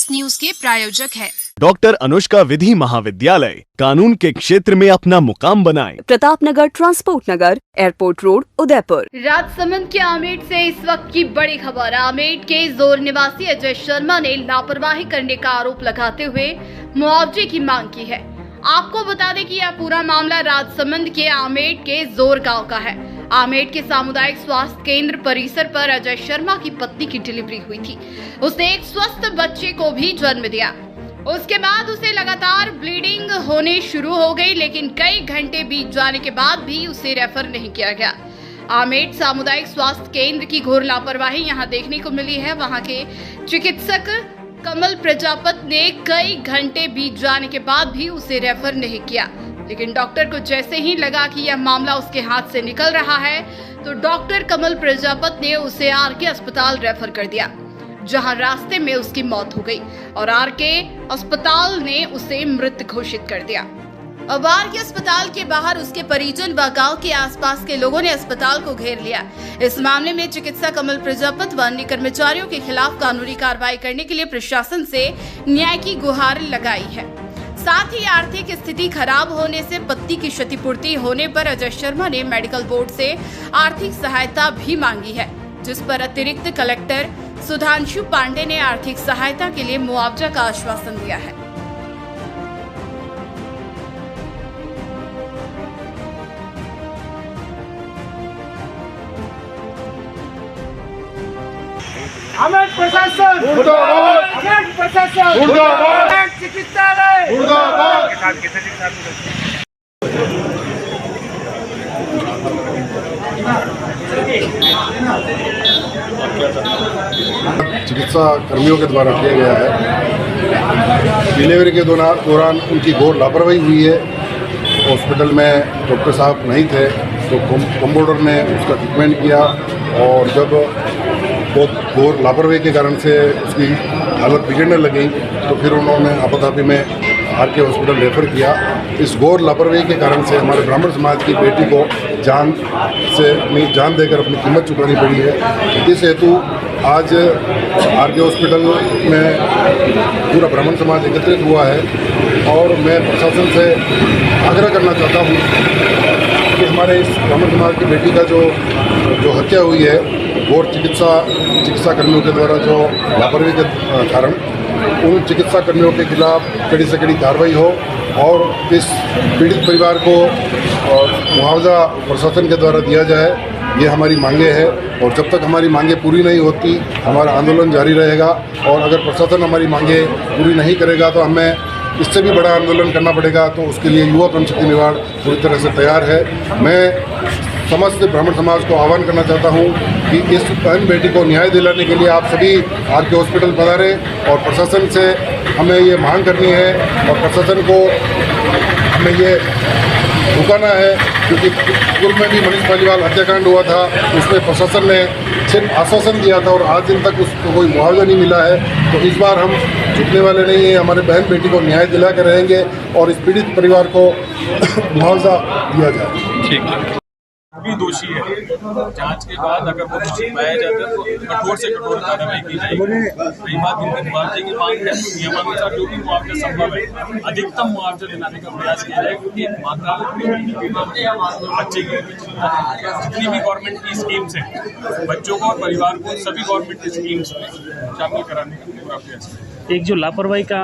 इस न्यूज के प्रायोजक है डॉक्टर अनुष्का विधि महाविद्यालय, कानून के क्षेत्र में अपना मुकाम बनाएं। प्रताप नगर, ट्रांसपोर्ट नगर, एयरपोर्ट रोड, उदयपुर। राजसमंद के आमेट से इस वक्त की बड़ी खबर। आमेट के जोर निवासी अजय शर्मा ने लापरवाही करने का आरोप लगाते हुए मुआवजे की मांग की है। आपको बता दें कि यह पूरा मामला राजसमंद के आमेट के जोर गांव का है। आमेट के सामुदायिक स्वास्थ्य केंद्र परिसर पर अजय शर्मा की पत्नी की डिलीवरी हुई थी। उसने एक स्वस्थ बच्चे को भी जन्म दिया। उसके बाद उसे लगातार ब्लीडिंग होने शुरू हो गई, लेकिन कई घंटे बीत जाने के बाद भी उसे रेफर नहीं किया गया। आमेट सामुदायिक स्वास्थ्य केंद्र की घोर लापरवाही यहां देखने को मिली है। वहां के चिकित्सक कमल प्रजापति ने कई घंटे बीत जाने के बाद भी उसे रेफर नहीं किया, लेकिन डॉक्टर को जैसे ही लगा कि यह मामला उसके हाथ से निकल रहा है तो डॉक्टर कमल प्रजापति ने उसे आरके अस्पताल रेफर कर दिया, जहां रास्ते में उसकी मौत हो गई और आरके अस्पताल ने उसे मृत घोषित कर दिया। अब आरके अस्पताल के बाहर उसके परिजन व गांव के आसपास के लोगों ने अस्पताल को घेर लिया। इस मामले में चिकित्सा कमल प्रजापति व अन्य कर्मचारियों के खिलाफ कानूनी कार्रवाई करने के लिए प्रशासन से न्याय की गुहार लगाई है। साथ ही आर्थिक स्थिति खराब होने से पत्नी की क्षतिपूर्ति होने पर अजय शर्मा ने मेडिकल बोर्ड से आर्थिक सहायता भी मांगी है, जिस पर अतिरिक्त कलेक्टर सुधांशु पांडे ने आर्थिक सहायता के लिए मुआवजा का आश्वासन दिया है। आमेट प्रशासन मुर्दाबाद, आमेट प्रशासन मुर्दाबाद, आमेट चिकित्सालय मुर्दाबाद। चिकित्सा कर्मियों के द्वारा किया गया है। डिलीवरी के दौरान उनकी घोर लापरवाही हुई है। हॉस्पिटल में डॉक्टर साहब नहीं थे तो कंपाउंडर ने उसका ट्रीटमेंट किया और जब बहुत घोर लापरवाही के कारण से उसकी हालत बिगड़ने लगी तो फिर उन्होंने आपातकाली में आरके हॉस्पिटल रेफर किया। इस घोर लापरवाही के कारण से हमारे ब्राह्मण समाज की बेटी को अपनी जान देकर अपनी कीमत चुकानी पड़ी है। इस हेतु आज आरके हॉस्पिटल में पूरा ब्राह्मण समाज एकत्रित हुआ है और मैं प्रशासन से आग्रह करना चाहता हूँ कि हमारे इस ब्राह्मण समाज की बेटी का जो हत्या हुई है और चिकित्सा कर्मियों के द्वारा जो लापरवाही के कारण उन चिकित्सा कर्मियों के खिलाफ कड़ी से कड़ी कार्रवाई हो और इस पीड़ित परिवार को मुआवजा प्रशासन के द्वारा दिया जाए, ये हमारी मांगे है। और जब तक हमारी मांगे पूरी नहीं होती हमारा आंदोलन जारी रहेगा और अगर प्रशासन हमारी मांगे पूरी नहीं करेगा तो हमें इससे भी बड़ा आंदोलन करना पड़ेगा। तो उसके लिए युवा पंचायती निवाड़ पूरी तरह से तैयार है। मैं समस्त ब्राह्मण समाज को आह्वान करना चाहता हूं कि इस बहन बेटी को न्याय दिलाने के लिए आप सभी आरके हॉस्पिटल पधारें और प्रशासन से हमें ये मांग करनी है और प्रशासन को हमें ये रुकाना है, क्योंकि पूर्व में भी मनीष पालीवाल हत्याकांड हुआ था, उसमें प्रशासन ने सिर्फ आश्वासन दिया था और आज दिन तक उसको कोई मुआवजा नहीं मिला है। तो इस बार हम झुकने वाले नहीं हैं, हमारे बहन बेटी को न्याय दिला कर रहेंगे और इस पीड़ित परिवार को मुआवजा दिया जाए। ठीक है, भी दोषी है, जांच के बाद अगर वो दोषी पाया जाता है तो कठोर से कठोर कार्रवाई की जाएगी। रही बात इनके मुआवजे की मांग है, नियमानुसार जो भी मुआवजा संभव है अधिकतम मुआवजा दिलाने का प्रयास किया जाए, क्योंकि माता बच्चे की जितनी भी गवर्नमेंट की स्कीम्स है बच्चों को और परिवार को सभी गवर्नमेंट की स्कीम्स में शामिल कराने का पूरा प्रयास है। एक जो लापरवाही का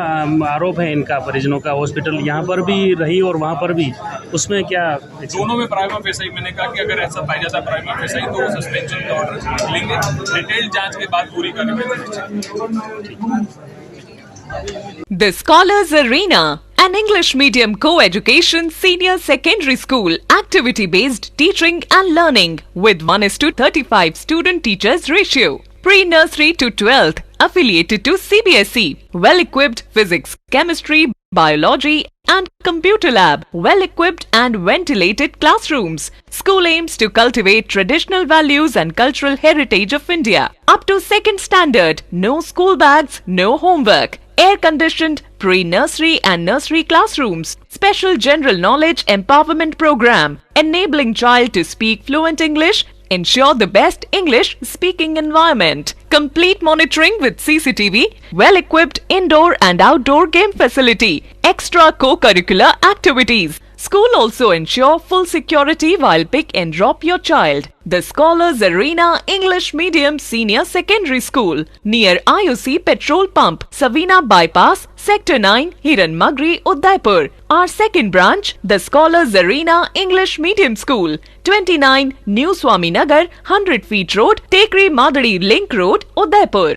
आरोप है इनका परिजनों का, हॉस्पिटल यहाँ पर भी रही और वहाँ पर भी, उसमें क्या दोनों में प्राइमा फेसाई मैंने कहा कि अगर ऐसा पाया जाता है प्राइमा फेसाई तो वो सस्पेंशन का ऑर्डर लेंगे, डिटेल जांच के बाद पूरी कार्रवाई। The Scholars Arena, an English medium co-education senior secondary school, activity-based teaching and learning with 1:35 student-teachers ratio. Pre-nursery to 12th, affiliated to CBSE. Well-equipped physics, chemistry, biology and computer lab. Well-equipped and ventilated classrooms. School aims to cultivate traditional values and cultural heritage of India. Up to 2nd standard, no school bags, no homework. Air-conditioned pre-nursery and nursery classrooms. Special general knowledge empowerment program, enabling child to speak fluent English ensure the best English speaking environment. Complete monitoring with CCTV, well-equipped indoor and outdoor game facility, extra co-curricular activities. School also ensure full security while pick and drop your child. The Scholars Arena English Medium Senior Secondary School near IOC Petrol Pump, Savina Bypass, Sector 9, Hiranmagri, Udaipur. Our second branch, the Scholars Arena English Medium School, 29 New Swami Nagar, 100 Feet Road, Tekri Madadi Link Road, Udaipur.